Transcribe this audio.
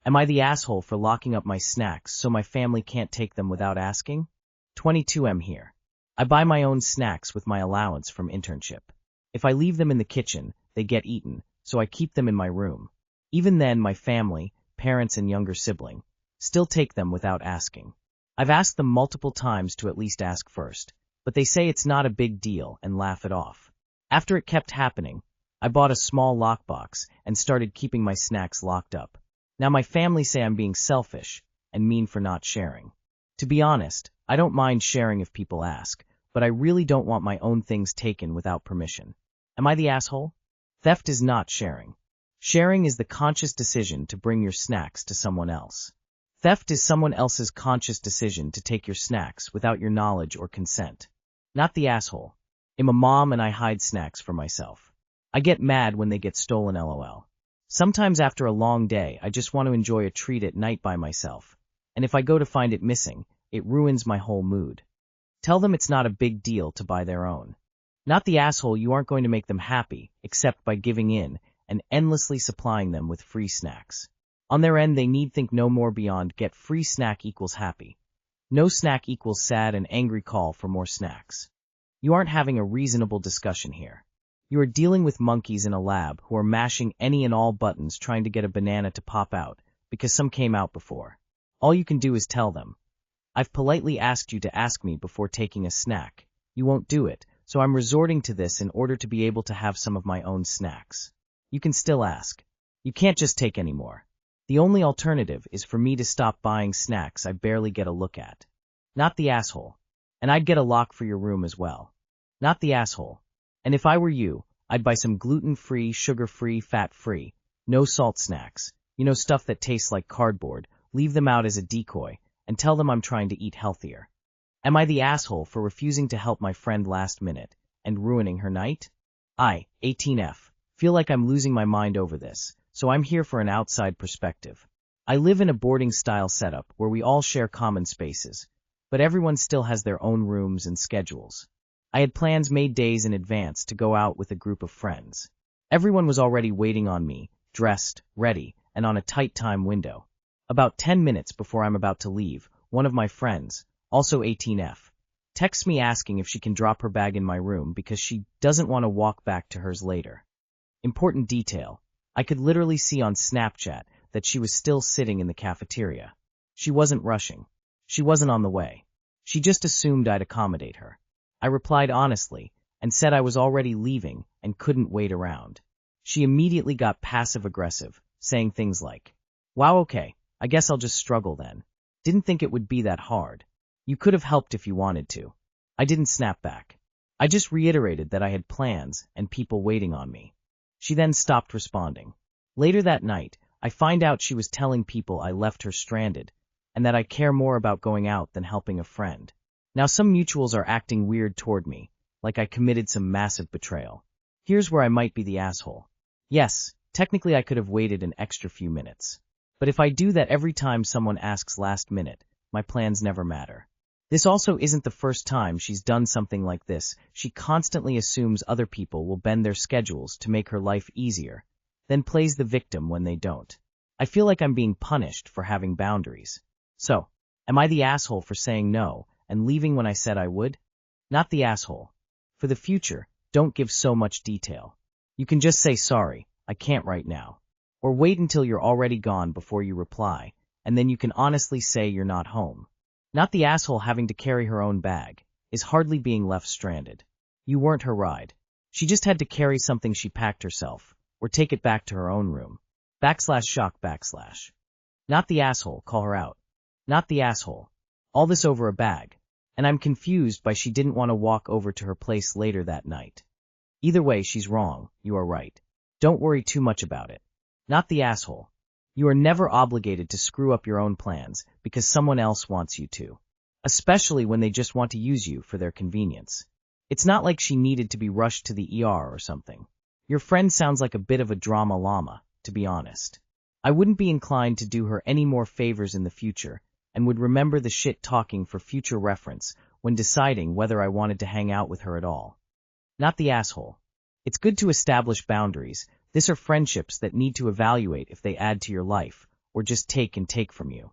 Am I the asshole for locking up my snacks so my family can't take them without asking? 22M here. I buy my own snacks with my allowance from internship. If I leave them in the kitchen, they get eaten, so I keep them in my room. Even then, my family, parents and younger sibling, still take them without asking. I've asked them multiple times to at least ask first, but they say it's not a big deal and laugh it off. After it kept happening, I bought a small lockbox and started keeping my snacks locked up. Now my family say I'm being selfish and mean for not sharing. To be honest, I don't mind sharing if people ask, but I really don't want my own things taken without permission. Am I the asshole? Theft is not sharing. Sharing is the conscious decision to bring your snacks to someone else. Theft is someone else's conscious decision to take your snacks without your knowledge or consent. Not the asshole. I'm a mom and I hide snacks for myself. I get mad when they get stolen, lol. Sometimes after a long day, I just want to enjoy a treat at night by myself, and if I go to find it missing, it ruins my whole mood. Tell them it's not a big deal to buy their own. Not the asshole, you aren't going to make them happy, except by giving in and endlessly supplying them with free snacks. On their end, they need think no more beyond get free snack equals happy. No snack equals sad and angry call for more snacks. You aren't having a reasonable discussion here. You are dealing with monkeys in a lab who are mashing any and all buttons trying to get a banana to pop out because some came out before. All you can do is tell them, I've politely asked you to ask me before taking a snack. You won't do it, so I'm resorting to this in order to be able to have some of my own snacks. You can still ask. You can't just take any more. The only alternative is for me to stop buying snacks I barely get a look at. Not the asshole. And I'd get a lock for your room as well. Not the asshole. And if I were you, I'd buy some gluten-free, sugar-free, fat-free, no-salt snacks. You know, stuff that tastes like cardboard, leave them out as a decoy, and tell them I'm trying to eat healthier. Am I the asshole for refusing to help my friend last minute and ruining her night? I, 18F, feel like I'm losing my mind over this, so I'm here for an outside perspective. I live in a boarding-style setup where we all share common spaces, but everyone still has their own rooms and schedules. I had plans made days in advance to go out with a group of friends. Everyone was already waiting on me, dressed, ready, and on a tight time window. About 10 minutes before I'm about to leave, one of my friends, also 18F, texts me asking if she can drop her bag in my room because she doesn't want to walk back to hers later. Important detail. I could literally see on Snapchat that she was still sitting in the cafeteria. She wasn't rushing. She wasn't on the way. She just assumed I'd accommodate her. I replied honestly and said I was already leaving and couldn't wait around. She immediately got passive-aggressive, saying things like, "Wow, okay, I guess I'll just struggle then. Didn't think it would be that hard. You could have helped if you wanted to." I didn't snap back. I just reiterated that I had plans and people waiting on me. She then stopped responding. Later that night, I find out she was telling people I left her stranded and that I care more about going out than helping a friend. Now some mutuals are acting weird toward me, like I committed some massive betrayal. Here's where I might be the asshole. Yes, technically I could have waited an extra few minutes. But if I do that every time someone asks last minute, my plans never matter. This also isn't the first time she's done something like this. She constantly assumes other people will bend their schedules to make her life easier, then plays the victim when they don't. I feel like I'm being punished for having boundaries. So, am I the asshole for saying no and leaving when I said I would? Not the asshole. For the future, don't give so much detail. You can just say sorry, I can't right now. Or wait until you're already gone before you reply, and then you can honestly say you're not home. Not the asshole having to carry her own bag, is hardly being left stranded. You weren't her ride. She just had to carry something she packed herself, or take it back to her own room. /shock/. Not the asshole, call her out. Not the asshole. All this over a bag. And I'm confused by she didn't want to walk over to her place later that night. Either way, she's wrong, you are right. Don't worry too much about it. Not the asshole. You are never obligated to screw up your own plans because someone else wants you to. Especially when they just want to use you for their convenience. It's not like she needed to be rushed to the ER or something. Your friend sounds like a bit of a drama llama, to be honest. I wouldn't be inclined to do her any more favors in the future, and would remember the shit talking for future reference when deciding whether I wanted to hang out with her at all. Not the asshole. It's good to establish boundaries. These are friendships that need to evaluate if they add to your life or just take and take from you.